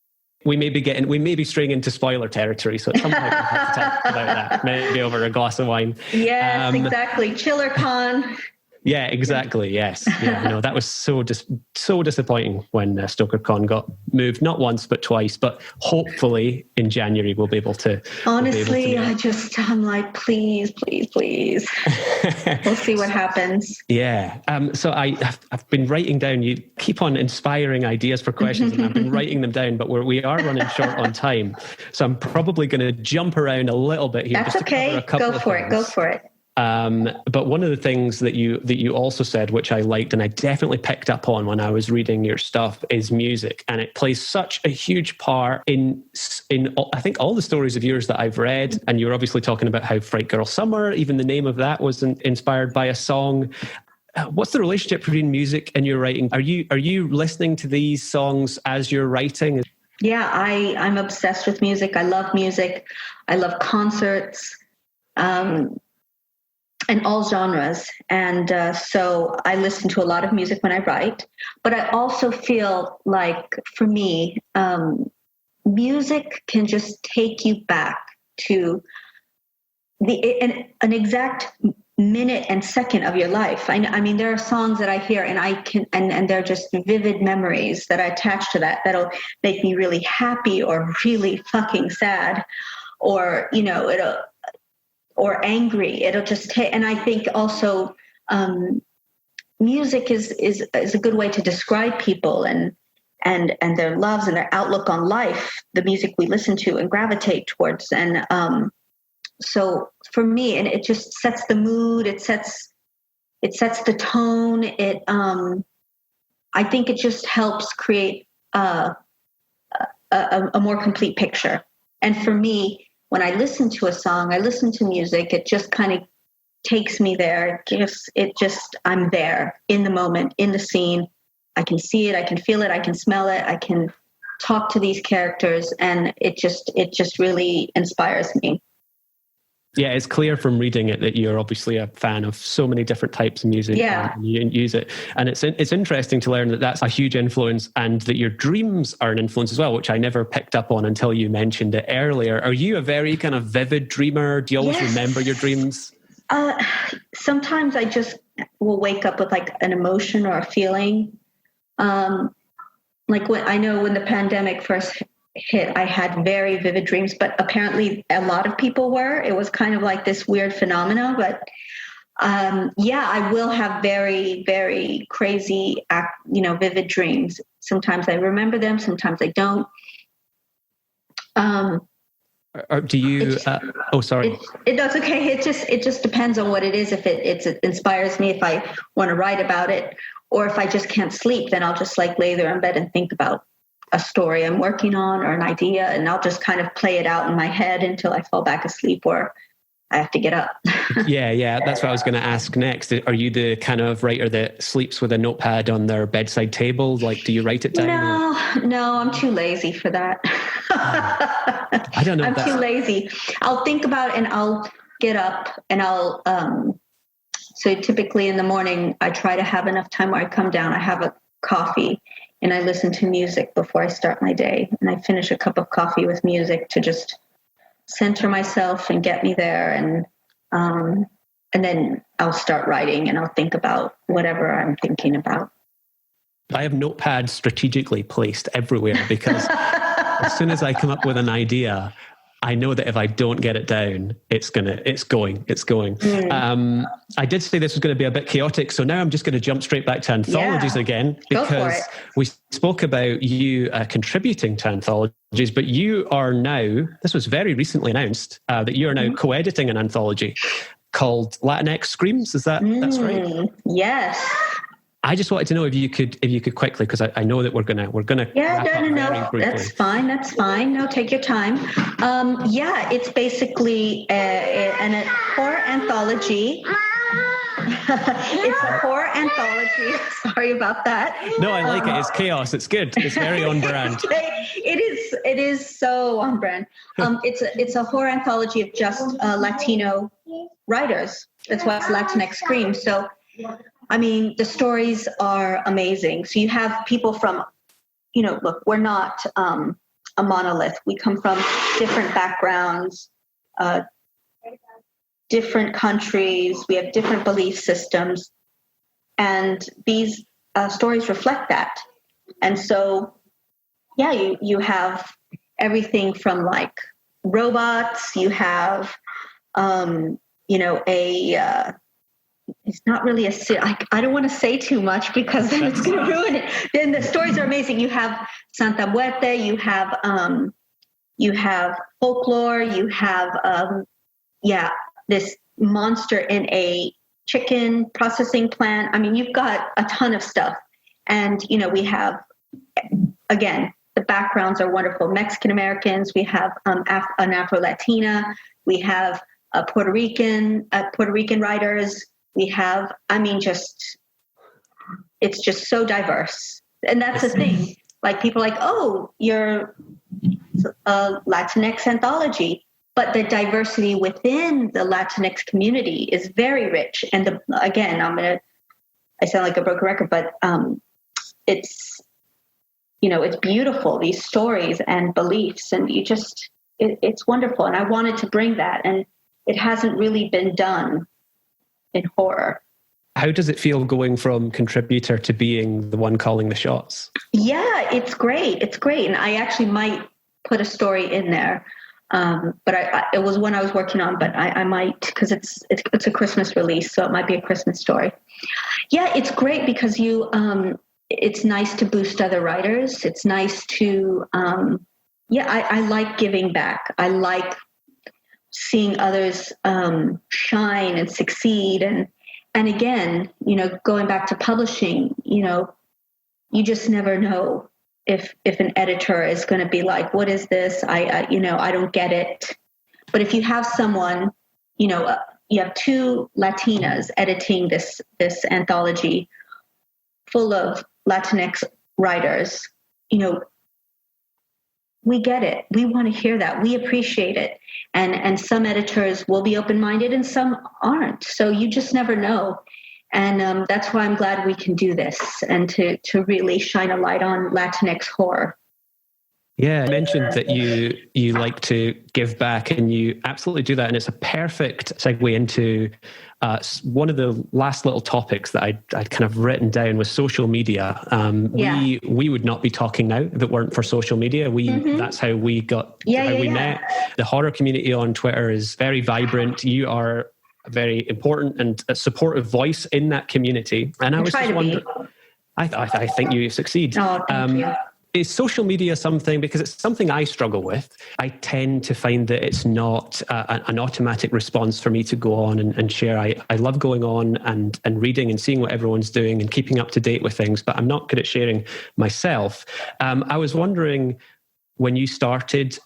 We may be straying into spoiler territory, so at some point we'll have to talk about that. Maybe over a glass of wine. Yes, exactly. ChillerCon. Yeah, exactly. Yes. Yeah, that was so disappointing when StokerCon got moved, not once, but twice. But hopefully in January we'll be able to. Honestly, I'm like, please. We'll see what happens. Yeah. So I've been writing down, you keep on inspiring ideas for questions, and I've been writing them down, but we are running short on time. So I'm probably going to jump around a little bit here. That's okay. Go for it. But one of the things that you also said, which I liked and I definitely picked up on when I was reading your stuff, is music, and it plays such a huge part in I think all the stories of yours that I've read. And you were obviously talking about how Fright Girl Summer, even the name of that was inspired by a song. What's the relationship between music and your writing? Are you listening to these songs as you're writing? Yeah, I'm obsessed with music. I love music. I love concerts. And all genres. And so I listen to a lot of music when I write, but I also feel like, for me, music can just take you back to an exact minute and second of your life. I mean, there are songs that I hear and they're just vivid memories that I attach to that'll make me really happy or really fucking sad, or, or angry. It'll just take, and I think also music is a good way to describe people and their loves and their outlook on life. The music we listen to and gravitate towards, and so for me, and it just sets the mood. It sets the tone. I think it just helps create a more complete picture. And for me, when I listen to a song, I listen to music, it just kind of takes me there. I'm there in the moment, in the scene. I can see it, I can feel it, I can smell it, I can talk to these characters, and it just really inspires me. Yeah, it's clear from reading it that you're obviously a fan of so many different types of music. Yeah. And you use it. And it's interesting to learn that that's a huge influence, and that your dreams are an influence as well, which I never picked up on until you mentioned it earlier. Are you a very kind of vivid dreamer? Do you always remember your dreams? Sometimes I just will wake up with like an emotion or a feeling. Like when the pandemic first hit, I had very vivid dreams, but apparently a lot of people were. It was kind of like this weird phenomena, but I will have very, very crazy, vivid dreams. Sometimes I remember them, sometimes I don't. Do you? Sorry. That's okay. It just depends on what it is. If it inspires me, if I want to write about it, or if I just can't sleep, then I'll just like lay there in bed and think about a story I'm working on or an idea, and I'll just kind of play it out in my head until I fall back asleep or I have to get up. Yeah. That's what I was going to ask next. Are you the kind of writer that sleeps with a notepad on their bedside table? Like, do you write it down? No, I'm too lazy for that. I don't know. I'm too lazy. I'll think about it and I'll get up and I'll, so typically in the morning, I try to have enough time where I come down, I have a coffee and I listen to music before I start my day. And I finish a cup of coffee with music to just center myself and get me there. And then I'll start writing and I'll think about whatever I'm thinking about. I have notepads strategically placed everywhere because as soon as I come up with an idea, I know that if I don't get it down, it's going. I did say this was going to be a bit chaotic, so now I'm just going to jump straight back to anthologies again, because we spoke about you contributing to anthologies, but you are now, this was very recently announced, that you are now co-editing an anthology called Latinx Screams. Is that's right? Yes. I just wanted to know if you could quickly, because I know that we're gonna no, that's fine. No, take your time. It's basically a horror anthology. It's a horror anthology. Sorry about that. No, I like it. It's chaos. It's good. It's very on brand. It is so on brand. It's a horror anthology of just Latino writers. That's why it's Latinx Scream. So, I mean, the stories are amazing. So you have people from, look, we're not a monolith. We come from different backgrounds, different countries. We have different belief systems. And these stories reflect that. And so, you have everything from like robots. You have, it's not really I don't want to say too much because then it's going to ruin it. Then the stories are amazing. You have Santa Muerte, you have folklore, you have, this monster in a chicken processing plant. I mean, you've got a ton of stuff. And, we have, again, the backgrounds are wonderful. Mexican Americans, we have an Afro-Latina, we have Puerto Rican writers. We have, it's just so diverse. And that's the thing. Like people are like, oh, you're a Latinx anthology. But the diversity within the Latinx community is very rich. And I sound like a broken record, but it's beautiful, these stories and beliefs. And it's wonderful. And I wanted to bring that. And it hasn't really been done in horror. How does it feel going from contributor to being the one calling the shots? Yeah, it's great. And I actually might put a story in there. But it was one I was working on, but I might, because it's a Christmas release, so it might be a Christmas story. Yeah, it's great because it's nice to boost other writers. It's nice to, I like giving back. I like seeing others shine and succeed. And again, going back to publishing, you just never know if an editor is going to be like, what is this? I don't get it. But if you have someone, you have two Latinas editing this anthology full of Latinx writers, we get it. We want to hear that. We appreciate it. And some editors will be open-minded and some aren't. So you just never know. And that's why I'm glad we can do this and to really shine a light on Latinx horror. Yeah, I mentioned that you like to give back, and you absolutely do that. And it's a perfect segue into one of the last little topics that I'd kind of written down was social media. We would not be talking now if it weren't for social media. That's how we got we met. The horror community on Twitter is very vibrant. You are a very important and a supportive voice in that community. And I was just wondering, I think you succeed. Oh, thank you. Is social media something, because it's something I struggle with, I tend to find that it's not an automatic response for me to go on and share. I love going on and reading and seeing what everyone's doing and keeping up to date with things, but I'm not good at sharing myself. I was wondering, when you started,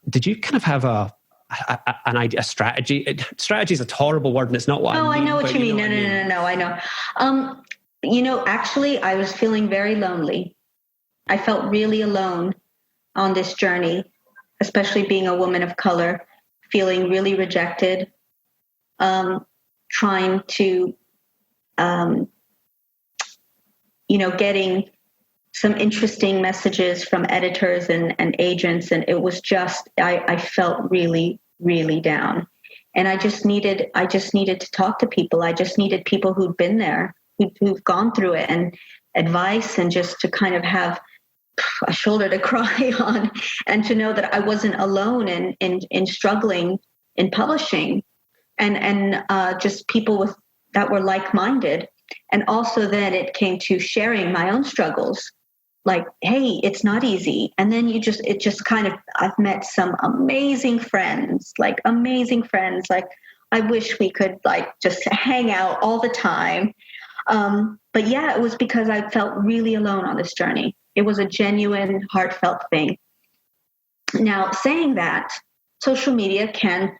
did you kind of have an idea, a strategy? Strategy is a horrible word and it's not what I mean. I know what you mean. No, I know. Actually, I was feeling very lonely. I felt really alone on this journey, especially being a woman of color, feeling really rejected, trying to, getting some interesting messages from editors and agents. And it was just, I felt really, really down. And I just needed to talk to people. I just needed people who'd been there, who've gone through it, and advice, and just to kind of have a shoulder to cry on, and to know that I wasn't alone in struggling in publishing, and just people that were like-minded. And also then it came to sharing my own struggles, like, hey, it's not easy. And then I've met some amazing friends. Like I wish we could just hang out all the time. But yeah, it was because I felt really alone on this journey. It was a genuine, heartfelt thing. Now, saying that, social media can,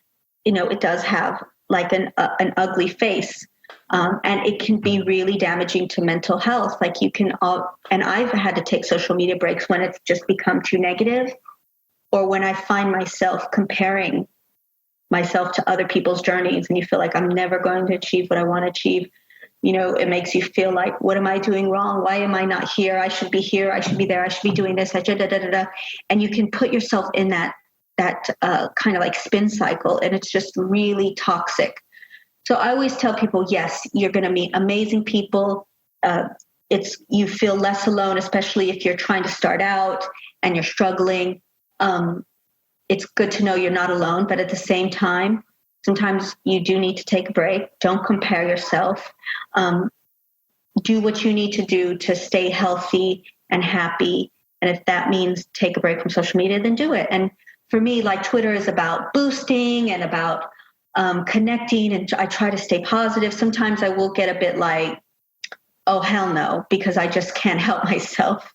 it does have like an ugly face, and it can be really damaging to mental health. Like and I've had to take social media breaks when it's just become too negative, or when I find myself comparing myself to other people's journeys, and you feel like I'm never going to achieve what I want to achieve. It makes you feel like, what am I doing wrong? Why am I not here? I should be here. I should be there. I should be doing this. And you can put yourself in that kind of like spin cycle, and it's just really toxic. So I always tell people, yes, you're going to meet amazing people. You feel less alone, especially if you're trying to start out and you're struggling. It's good to know you're not alone, but at the same time, sometimes you do need to take a break. Don't compare yourself. Do what you need to do to stay healthy and happy. And if that means take a break from social media, then do it. And for me, like, Twitter is about boosting and about connecting. And I try to stay positive. Sometimes I will get a bit like, oh, hell no, because I just can't help myself.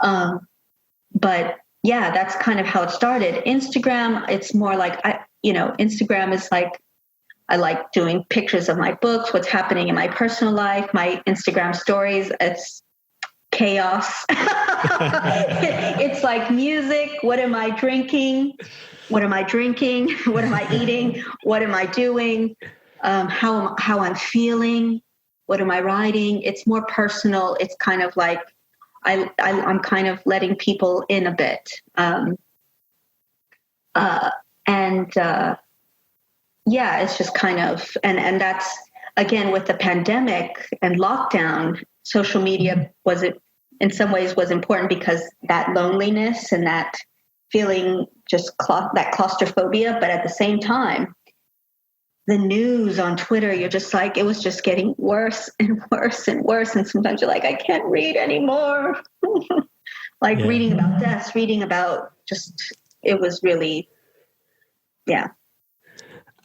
But yeah, that's kind of how it started. Instagram, it's more like, Instagram is like, I like doing pictures of my books, what's happening in my personal life, my Instagram stories. It's chaos. It's like music. What am I drinking? What am I drinking? What am I eating? What am I doing? How I'm feeling? What am I writing? It's more personal. It's kind of like, I'm kind of letting people in a bit. It's just kind of, and that's, again, with the pandemic and lockdown, social media in some ways was important, because that loneliness and that feeling, just that claustrophobia. But at the same time, the news on Twitter, you're just like, it was just getting worse and worse and worse. And sometimes you're like, I can't read anymore. Reading about deaths, reading about it was really, yeah.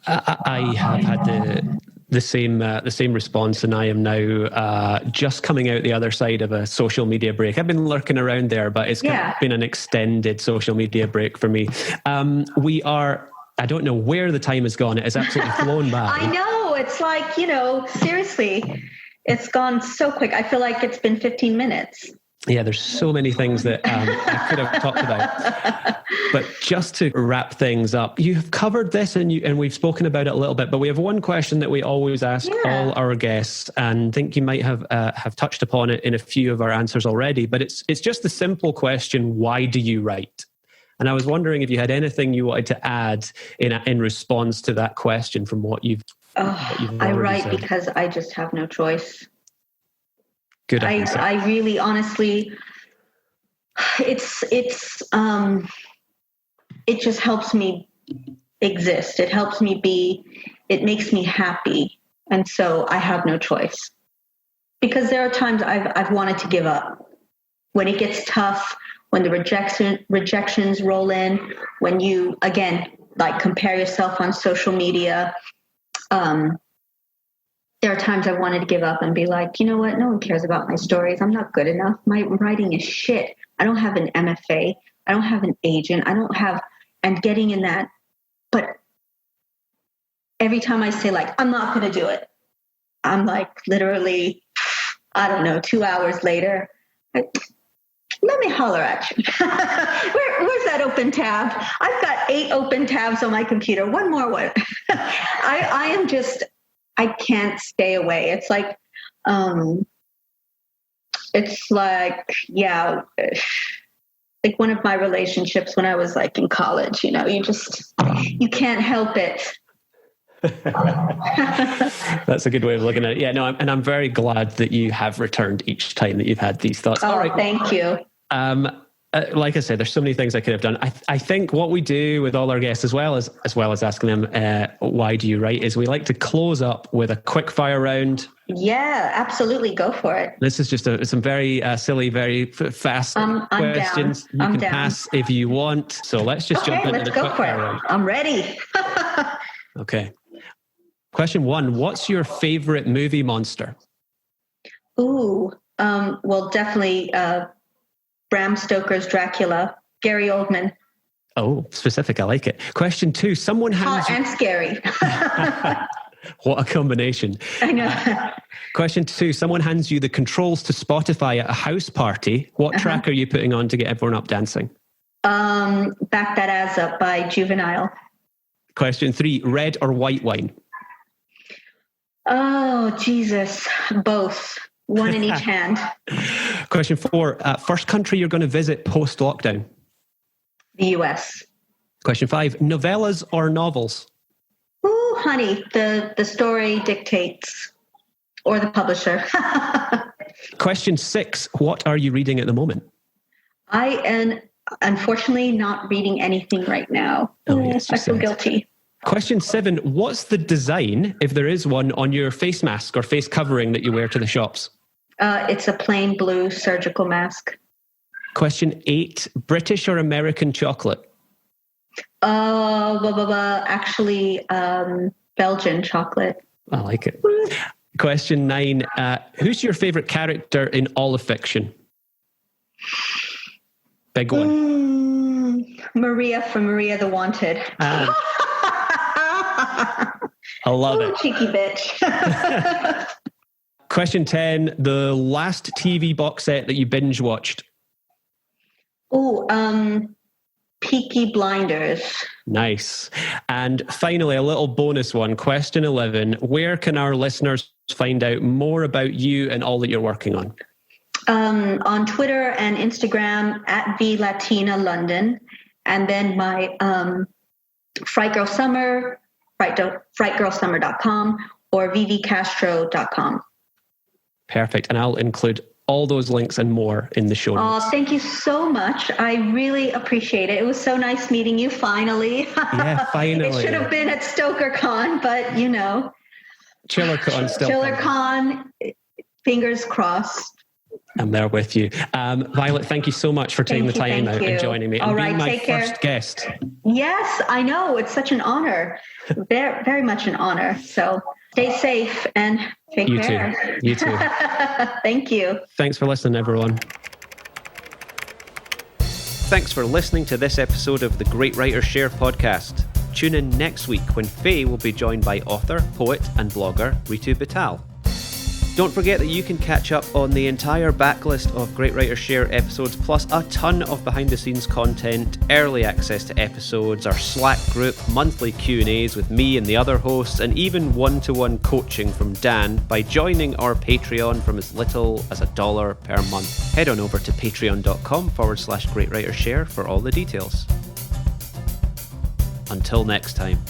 I have had the same response, and I am now just coming out the other side of a social media break. I've been lurking around there, but it's kind of been an extended social media break for me. I don't know where the time has gone. It has absolutely flown by. I know. It's like, seriously, it's gone so quick. I feel like it's been 15 minutes. Yeah, there's so many things that I could have talked about. But just to wrap things up, you've covered this and we've spoken about it a little bit, but we have one question that we always ask all our guests, and I think you might have touched upon it in a few of our answers already, but it's just the simple question, why do you write? And I was wondering if you had anything you wanted to add in response to that question from what you've I write said. Because I just have no choice. Good answer. I really, honestly, it just helps me exist. It helps me it makes me happy. And so I have no choice. Because there are times I've wanted to give up. When it gets tough, when the rejections roll in, when you, again, like compare yourself on social media, there are times I wanted to give up and be like, you know what? No one cares about my stories. I'm not good enough. My writing is shit. I don't have an MFA. I don't have an agent. And getting in that. But every time I say like, I'm not going to do it, I'm like literally, I don't know, 2 hours later, let me holler at you. Where's that open tab? I've got 8 open tabs on my computer. One more one. I can't stay away. It's like, like one of my relationships when I was like in college, you you can't help it. That's a good way of looking at it. Yeah, no, I'm very glad that you have returned each time that you've had these thoughts. Oh, all right. Thank you. Like I said, there's so many things I could have done. I think what we do with all our guests, as well as asking them, why do you write, is we like to close up with a quick fire round. Yeah, absolutely. Go for it. This is just some very silly, very fast questions. I'm you can down. Pass if you want. So let's just jump into the quick fire round. I'm ready. Okay. Question 1, what's your favorite movie monster? Ooh, well, definitely Bram Stoker's Dracula, Gary Oldman. Oh, specific. I like it. Question 2, someone hands and scary. What a combination. I know. Question 2, someone hands you the controls to Spotify at a house party. What track are you putting on to get everyone up dancing? Back That Ass Up by Juvenile. Question 3, red or white wine? Oh, Jesus. Both. One in each hand. Question 4, first country you're going to visit post-lockdown? The US. Question 5, novellas or novels? Ooh, honey, the story dictates. Or the publisher. Question 6, what are you reading at the moment? I am unfortunately not reading anything right now. Oh, yes, I feel guilty. Question 7, what's the design, if there is one, on your face mask or face covering that you wear to the shops? It's a plain blue surgical mask. Question 8, British or American chocolate? Actually, Belgian chocolate. I like it. Question 9, who's your favorite character in all of fiction? Big one. Maria from Maria the Wanted. I love it. Cheeky bitch. Question 10, the last TV box set that you binge watched? Peaky Blinders. Nice. And finally, a little bonus one, question 11, where can our listeners find out more about you and all that you're working on? On Twitter and Instagram at @VLatinaLondon, and then my Fright Girl Summer, frightgirlsummer.com or vvcastro.com. Perfect. And I'll include all those links and more in the show notes. Oh, thank you so much. I really appreciate it. It was so nice meeting you finally. Yeah, finally. It should have been at StokerCon, but ChillerCon still. ChillerCon, fingers crossed. I'm there with you. Violet, thank you so much for taking the time out and joining me and being my first guest. Yes, I know. It's such an honor. Very, very much an honor. So stay safe and take care. You too. Thank you. Thanks for listening, everyone. Thanks for listening to this episode of the Great Writers Share podcast. Tune in next week when Faye will be joined by author, poet and blogger Ritu Batal. Don't forget that you can catch up on the entire backlist of Great Writers Share episodes, plus a ton of behind-the-scenes content, early access to episodes, our Slack group, monthly Q&As with me and the other hosts, and even one-to-one coaching from Dan by joining our Patreon from as little as $1 per month. Head on over to patreon.com/Great Writers Share for all the details. Until next time.